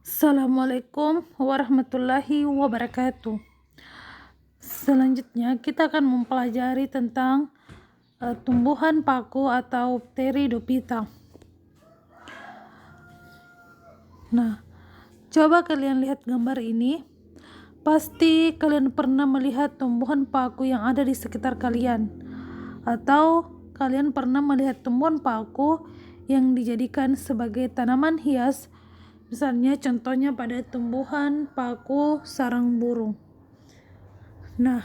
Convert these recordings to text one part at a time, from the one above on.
Assalamualaikum warahmatullahi wabarakatuh. Selanjutnya kita akan mempelajari tentang tumbuhan paku atau Pteridophyta. Nah, coba kalian lihat gambar ini. Pasti kalian pernah melihat tumbuhan paku yang ada di sekitar kalian, atau kalian pernah melihat tumbuhan paku yang dijadikan sebagai tanaman hias. Misalnya contohnya pada tumbuhan paku sarang burung. Nah,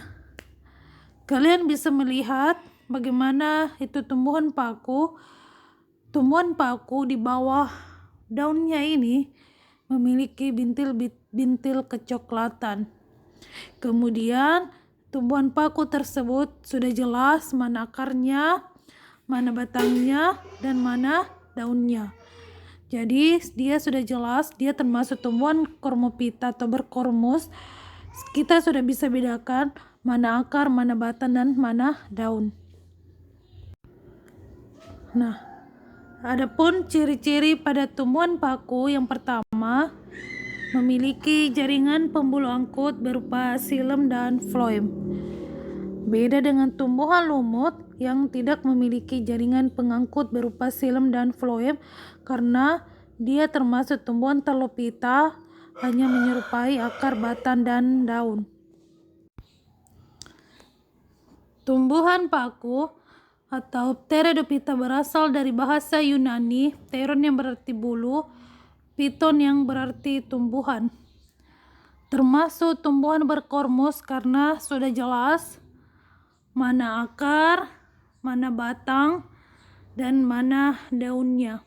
kalian bisa melihat bagaimana itu tumbuhan paku. Tumbuhan paku di bawah daunnya ini memiliki bintil-bintil kecoklatan. Kemudian tumbuhan paku tersebut sudah jelas mana akarnya, mana batangnya, dan mana daunnya. Jadi dia sudah jelas, dia termasuk tumbuhan Cormophyta atau berkormus. Kita sudah bisa bedakan mana akar, mana batang, dan mana daun. Nah, adapun ciri-ciri pada tumbuhan paku yang pertama, memiliki jaringan pembuluh angkut berupa xilem dan floem. Beda dengan tumbuhan lumut yang tidak memiliki jaringan pengangkut berupa xilem dan floem karena dia termasuk tumbuhan Pteridophyta, hanya menyerupai akar, batang, dan daun. Tumbuhan paku atau Pteridophyta berasal dari bahasa Yunani, pteron yang berarti bulu, phyton yang berarti tumbuhan. Termasuk tumbuhan berkormus karena sudah jelas mana akar, mana batang, dan mana daunnya.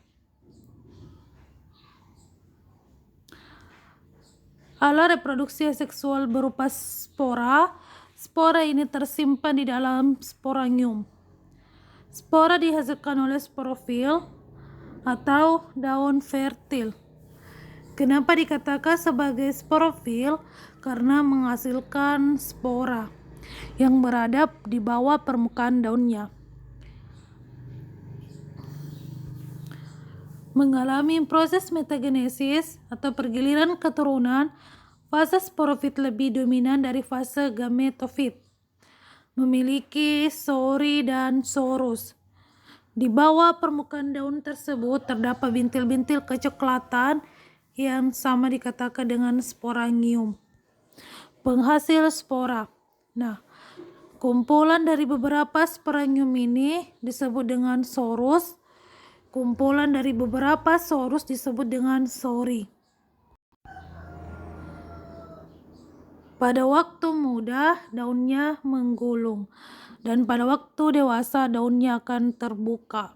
Alat reproduksi seksual berupa spora. Spora ini tersimpan di dalam sporangium. Spora dihasilkan oleh sporofil atau daun fertil. Kenapa dikatakan sebagai sporofil? Karena menghasilkan spora yang berada di bawah permukaan daunnya. Mengalami proses metagenesis atau pergiliran keturunan, fase sporofit lebih dominan dari fase gametofit. Memiliki sori dan sorus. Di bawah permukaan daun tersebut terdapat bintil-bintil kecoklatan yang sama dikatakan dengan sporangium. Penghasil spora. Nah, kumpulan dari beberapa sporangium ini disebut dengan sorus. Kumpulan dari beberapa sorus disebut dengan sori. Pada waktu muda daunnya menggulung, dan pada waktu dewasa daunnya akan terbuka.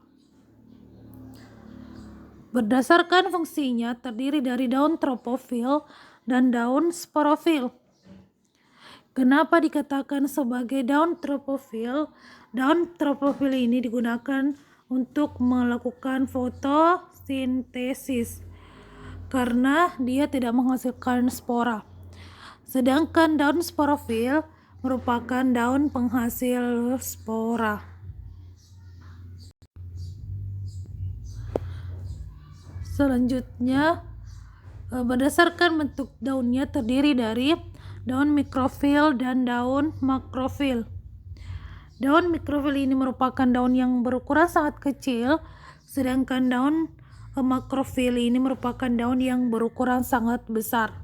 Berdasarkan fungsinya terdiri dari daun tropofil dan daun sporofil. Kenapa dikatakan sebagai daun tropofil? Daun tropofil ini digunakan untuk melakukan fotosintesis karena dia tidak menghasilkan spora. Sedangkan daun sporofil merupakan daun penghasil spora. Selanjutnya, berdasarkan bentuk daunnya terdiri dari daun mikrofil dan daun makrofil. Daun mikrofil ini merupakan daun yang berukuran sangat kecil, sedangkan daun makrofil ini merupakan daun yang berukuran sangat besar.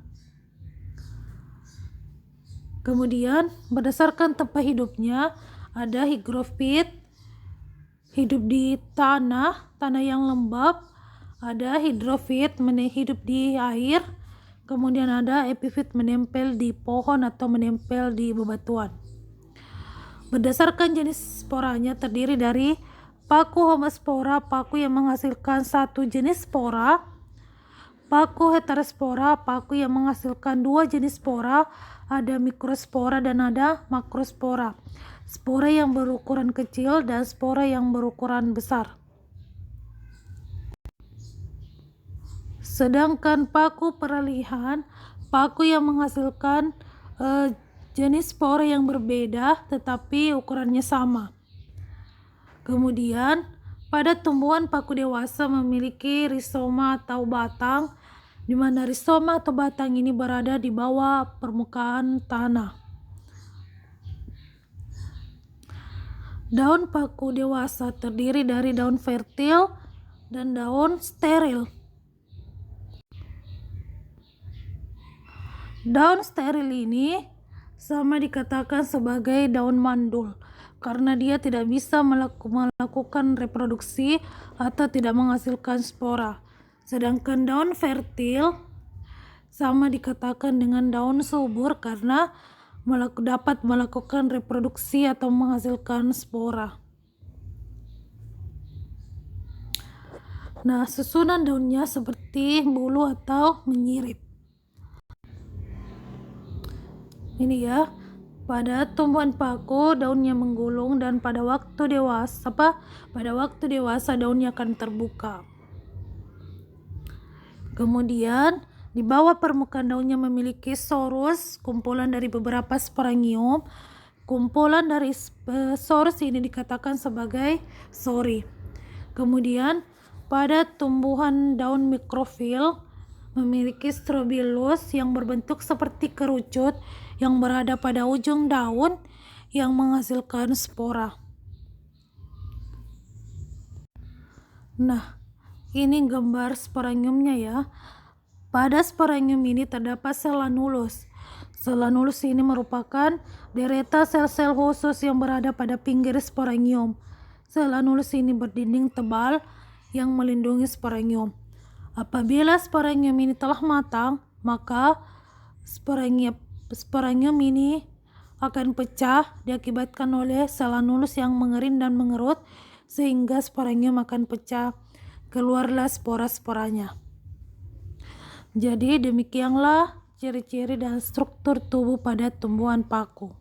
Kemudian berdasarkan tempat hidupnya, ada higrofit, hidup di tanah yang lembab, ada hidrofit, hidup di air, kemudian ada epifit, menempel di pohon atau menempel di bebatuan. Berdasarkan jenis sporanya terdiri dari paku homospora, paku yang menghasilkan satu jenis spora, paku heterospora, paku yang menghasilkan dua jenis spora, ada mikrospora dan ada makrospora. Spora yang berukuran kecil dan spora yang berukuran besar. Sedangkan paku peralihan, paku yang menghasilkan jenis spora yang berbeda tetapi ukurannya sama. Kemudian pada tumbuhan paku dewasa memiliki rizoma atau batang di mana rizoma atau batang ini berada di bawah permukaan tanah. Daun paku dewasa terdiri dari daun fertil dan daun steril. Daun steril ini sama dikatakan sebagai daun mandul karena dia tidak bisa melakukan reproduksi atau tidak menghasilkan spora. Sedangkan daun fertil sama dikatakan dengan daun subur karena dapat melakukan reproduksi atau menghasilkan spora. Nah, susunan daunnya seperti bulu atau menyirip. Ini ya, pada tumbuhan paku daunnya menggulung dan pada waktu dewasa daunnya akan terbuka. Kemudian di bawah permukaan daunnya memiliki sorus, kumpulan dari beberapa sporangium. Kumpulan dari sorus ini dikatakan sebagai sori. Kemudian pada tumbuhan daun mikrofil memiliki strobilus yang berbentuk seperti kerucut yang berada pada ujung daun yang menghasilkan spora. Nah, ini gambar sporangiumnya ya. Pada sporangium ini terdapat sel anulus. Sel anulus ini merupakan deretan sel-sel khusus yang berada pada pinggir sporangium. Sel anulus ini berdinding tebal yang melindungi sporangium. Apabila sporangium ini telah matang, maka sporangium ini akan pecah diakibatkan oleh sel anulus yang mengering dan mengerut sehingga sporangium akan pecah. Keluarlah spora-sporanya. Jadi demikianlah ciri-ciri dan struktur tubuh pada tumbuhan paku.